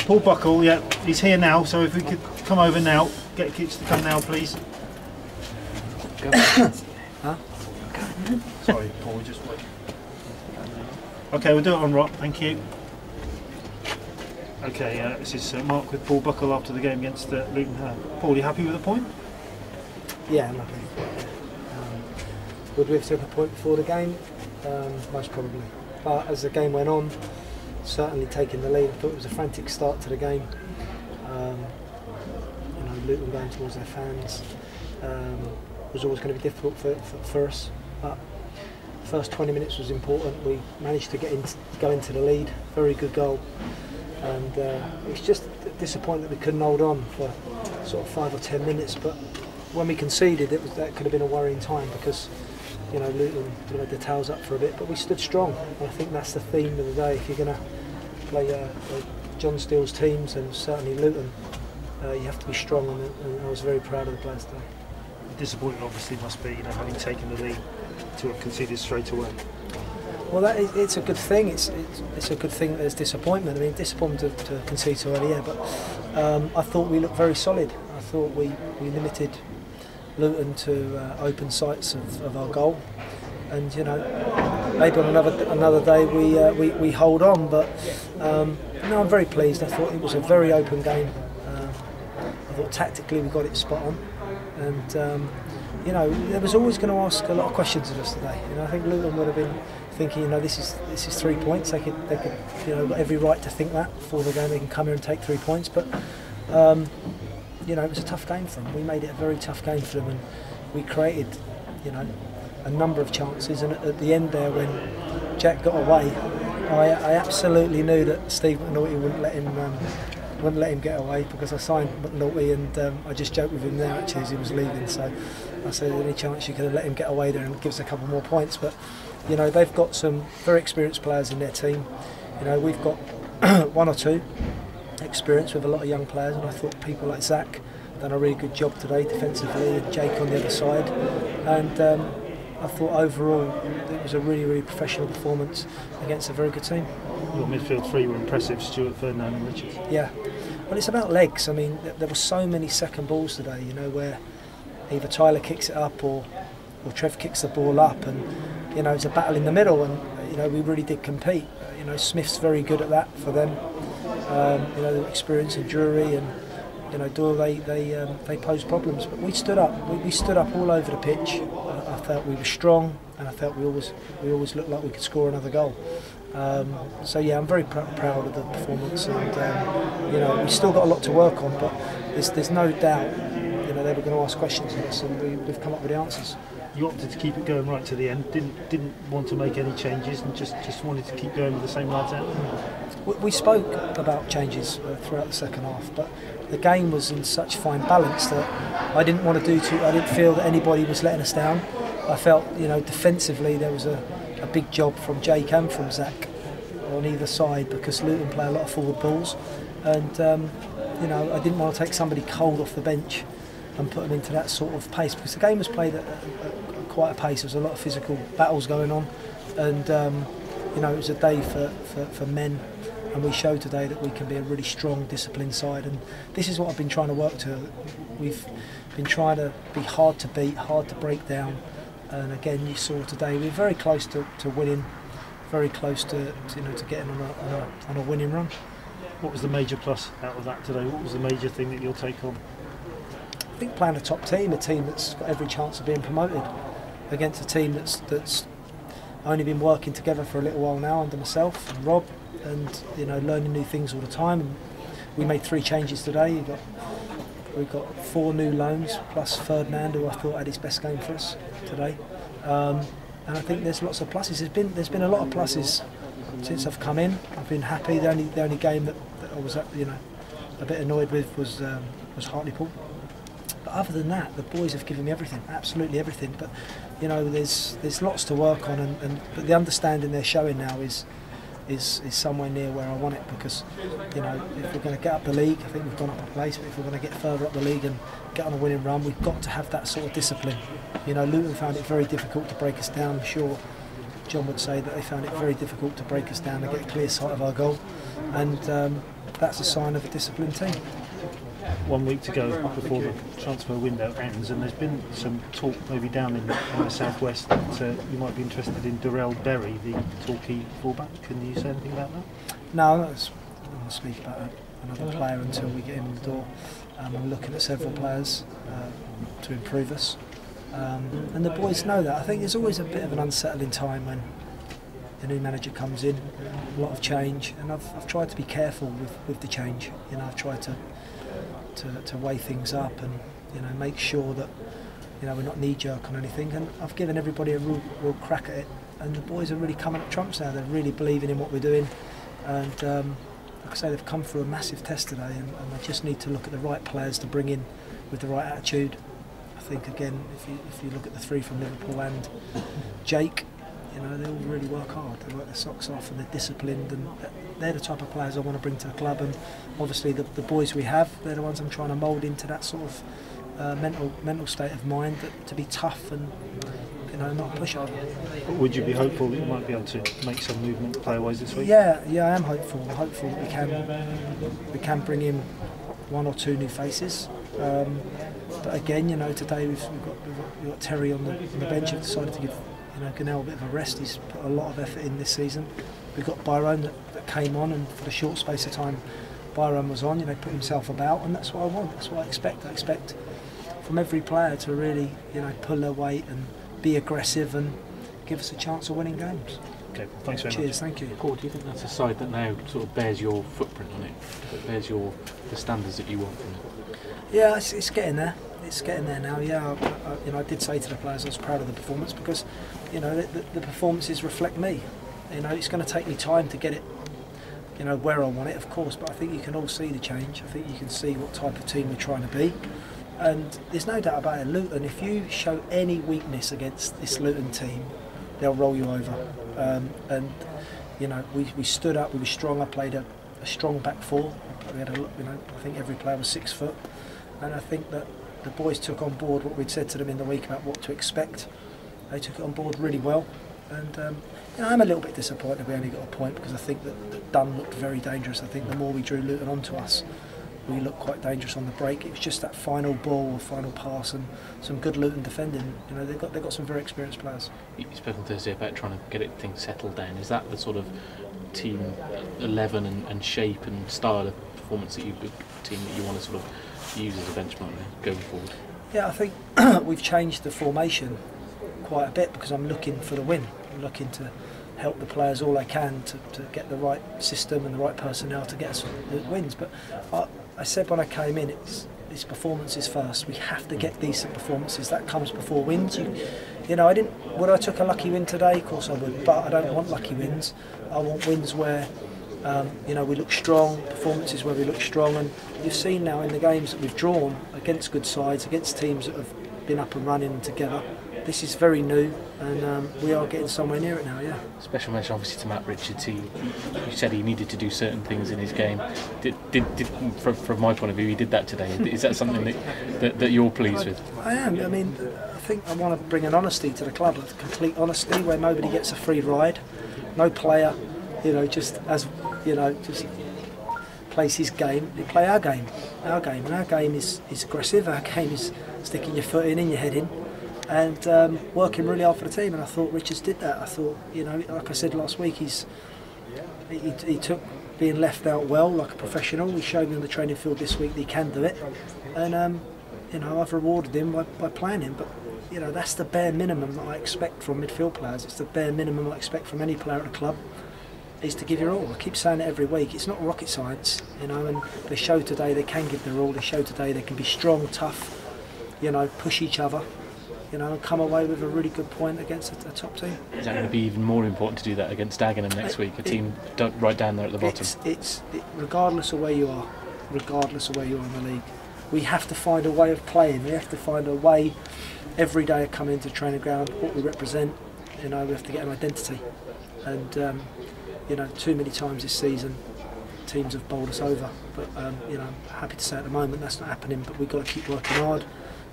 Paul Buckle, yeah, he's here now, so if we could come over now, get kids to come now, please. Huh? Sorry, Paul, just wait. Okay, we'll do it on rock, thank you. Okay, this is Mark with Paul Buckle after the game against Luton Town. Paul, you happy with the point? Yeah, I'm happy. Would we have taken a point before the game? Most probably. But as the game went on, certainly taking the lead, I thought it was a frantic start to the game. Luton going towards their fans was always going to be difficult for us. But the first 20 minutes was important. We managed to go into the lead. Very good goal. And it's just disappointing that we couldn't hold on for sort of 5 or 10 minutes. But when we conceded, that could have been a worrying time because Luton had their tails up for a bit, but we stood strong. And I think that's the theme of the day. If you're going to play John Steele's teams, and certainly Luton, you have to be strong, and I was very proud of the players today. Disappointing, obviously, must be having taken the lead to have conceded straight away. Well, it's a good thing. It's a good thing that there's disappointment. I mean, disappointment to concede so early, yeah, but I thought we looked very solid. I thought we limited Luton to open sights of our goal, and maybe on another day we hold on. But no, I'm very pleased. I thought it was a very open game. I thought tactically we got it spot on, and there was always going to ask a lot of questions of us today. I think Luton would have been thinking, this is 3 points. They could got every right to think that before the game. They can come here and take 3 points, but. It was a tough game for them. We made it a very tough game for them, and we created, a number of chances. And at the end there, when Jack got away, I absolutely knew that Steve McNulty wouldn't let him get away, because I signed McNulty, and I just joked with him there actually as he was leaving. So I said, any chance you could have let him get away there and give us a couple more points? But they've got some very experienced players in their team. We've got 1 or 2. Experience with a lot of young players, and I thought people like Zach done a really good job today defensively, and Jake on the other side, and I thought overall it was a really, really professional performance against a very good team. Your midfield three were impressive, Stuart, Ferdinand and Richards. Yeah, well, it's about legs. I mean, there were so many second balls today, where either Tyler kicks it up or Trev kicks the ball up, and it's a battle in the middle, and we really did compete. Smith's very good at that for them. The experience of Drury and Doyle, they posed problems, but we stood up. We stood up all over the pitch. I felt we were strong, and I felt we always looked like we could score another goal. So yeah, I'm very proud of the performance, and we still got a lot to work on, but there's no doubt they were going to ask questions of us, and we've come up with the answers. You opted to keep it going right to the end. Didn't want to make any changes, and just wanted to keep going with the same lads out. We spoke about changes throughout the second half, but the game was in such fine balance that I didn't want to do too. I didn't feel that anybody was letting us down. I felt, defensively there was a big job from Jake and from Zach on either side, because Luton play a lot of forward balls, and I didn't want to take somebody cold off the bench and put them into that sort of pace, because the game was played at quite a pace. There was a lot of physical battles going on, and it was a day for men, and we showed today that we can be a really strong, disciplined side, and this is what I've been trying to work to. We've been trying to be hard to beat, hard to break down, and again you saw today we're very close to winning, very close to getting on a winning run. What was the major plus out of that today? What was the major thing that you'll take on? I think playing a top team, a team that's got every chance of being promoted, against a team that's only been working together for a little while now under myself and Rob, and learning new things all the time. And we made 3 changes today. We've got 4 new loans plus Ferdinand, who I thought had his best game for us today. And I think there's lots of pluses. There's been a lot of pluses since I've come in. I've been happy. The only game that I was a bit annoyed with was Hartlepool. But other than that, the boys have given me everything, absolutely everything. But there's lots to work on, but the understanding they're showing now is somewhere near where I want it, because if we're going to get up the league, I think we've gone up a place, but if we're going to get further up the league and get on a winning run, we've got to have that sort of discipline. Luton found it very difficult to break us down. I'm sure John would say that they found it very difficult to break us down and get a clear sight of our goal, and that's a sign of a disciplined team. 1 week to go before the transfer window ends, and there's been some talk maybe down in the southwest that you might be interested in Darrell Berry, the Torquay fullback. Can you say anything about that? No, I don't want to speak about another player until we get him in the door. I'm looking at several players to improve us, and the boys know that. I think there's always a bit of an unsettling time when a new manager comes in, a lot of change, and I've tried to be careful with the change. You know, I've tried to weigh things up and, you know, make sure that, you know, we're not knee-jerk on anything, and I've given everybody a real crack at it, and the boys are really coming up trumps now. They're really believing in what we're doing, and like I say, they've come through a massive test today, and I just need to look at the right players to bring in with the right attitude. I think again, if you look at the three from Liverpool and Jake, you know, they all really work hard. They work their socks off and they're disciplined, and they're the type of players I want to bring to the club. And obviously the boys we have, they're the ones I'm trying to mould into that sort of mental state of mind, that to be tough and, you know, not a pushover. Would you be hopeful that you might be able to make some movement player-wise this week? Yeah, I am hopeful. I'm hopeful that we can bring in one or two new faces. But again, you know, today we've got Terry on the bench. I've decided to give, you know, Gunnell a bit of a rest. He's put a lot of effort in this season. We've got Byron that came on, and for the short space of time Byron was on, you know, put himself about, and that's what I want. That's what I expect. I expect from every player to really, you know, pull their weight and be aggressive and give us a chance of winning games. Okay, thanks very much. Cheers, thank you. Paul, do you think that's a side that now sort of bears your footprint on it, that bears the standards that you want from it? Yeah, it's getting there. It's getting there now. Yeah, you know, I did say to the players I was proud of the performance, because, you know, the performances reflect me. You know, it's going to take me time to get it, you know, where I want it, of course. But I think you can all see the change. I think you can see what type of team we're trying to be, and there's no doubt about it. Luton, if you show any weakness against this Luton team, they'll roll you over. And you know, we stood up. We were strong. I played a strong back four. We had you know, I think every player was 6 foot, and I think that the boys took on board what we'd said to them in the week about what to expect. They took it on board really well, and you know, I'm a little bit disappointed we only got a point, because I think that Dunn looked very dangerous. I think the more we drew Luton onto us, we looked quite dangerous on the break. It was just that final ball or final pass and some good Luton defending. You know, they've got some very experienced players. You spoke on Thursday about trying to get things settled down. Is that the sort of team 11 and shape and style of performance team that you want to sort of use as a benchmark going forward? Yeah, I think we've changed the formation quite a bit, because I'm looking for the win. I'm looking to help the players all I can to get the right system and the right personnel to get us the wins. But I said when I came in, it's performances first. We have to get decent performances. That comes before wins. You know, would I took a lucky win today? Of course I would, but I don't want lucky wins. I want wins where you know, we look strong, performances where we look strong, and you've seen now in the games that we've drawn against good sides, against teams that have been up and running together. This is very new, and we are getting somewhere near it now, yeah. Special mention obviously to Matt Richards. You said he needed to do certain things in his game. From my point of view, he did that today. Is that something that you're pleased with? I am. I mean, I think I want to bring an honesty to the club, a complete honesty, where nobody gets a free ride. No player, you know, just plays his game. We play our game, and our game is aggressive. Our game is sticking your foot in your head in, and working really hard for the team. And I thought Richards did that. I thought, you know, like I said last week, he took being left out well, like a professional. He showed me on the training field this week that he can do it, and you know, I've rewarded him by playing him. But you know, that's the bare minimum that I expect from midfield players. It's the bare minimum I expect from any player at the club, is to give your all. I keep saying it every week. It's not rocket science, you know, and they show today they can give their all. They show today they can be strong, tough, you know, push each other, you know, and come away with a really good point against a top team. Is that going to be even more important to do that against Dagenham next week, a team right down there at the bottom? Regardless of where you are in the league, we have to find a way of playing. We have to find a way every day of coming into the training ground, what we represent. You know, we have to get an identity, and you know, too many times this season teams have bowled us over, but you know, I'm happy to say at the moment that's not happening. But we've got to keep working hard,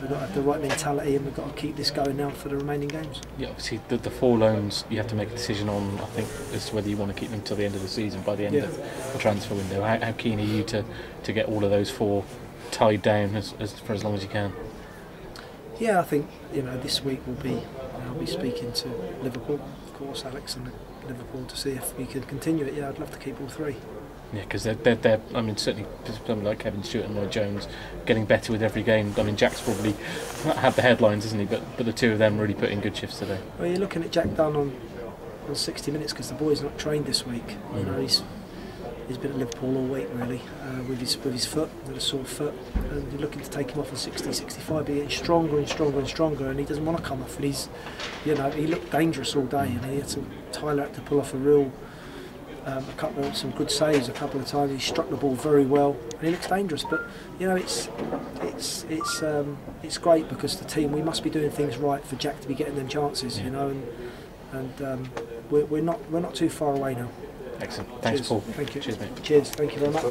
We've got to have the right mentality, and we've got to keep this going now for the remaining games. Yeah, obviously the 4 loans you have to make a decision on, I think, as to whether you want to keep them till the end of the season, by the end of the transfer window. How keen are you to get all of those 4 tied down for as long as you can? Yeah, I think this week I'll be speaking to Liverpool, of course, Alex and Liverpool, to see if we can continue it. Yeah, I'd love to keep all 3. Yeah, because they're I mean, certainly something like Kevin Stewart and Lloyd Jones getting better with every game. I mean, Jack's probably had the headlines, isn't he? But the 2 of them really put in good shifts today. Well, you're looking at Jack Dunn on 60 minutes because the boy's not trained this week. He's been at Liverpool all week really, with his foot, with a sore foot, and you're looking to take him off at 60, 65, but getting stronger and stronger and stronger, and he doesn't want to come off. And he looked dangerous all day, and Tyler had to pull off some good saves a couple of times. He struck the ball very well, and he looks dangerous. But it's great because the team, we must be doing things right for Jack to be getting them chances, and we're not too far away now. Excellent. Thanks, Cheers. Paul. Thank you. Cheers, mate. Cheers. Thank you very much.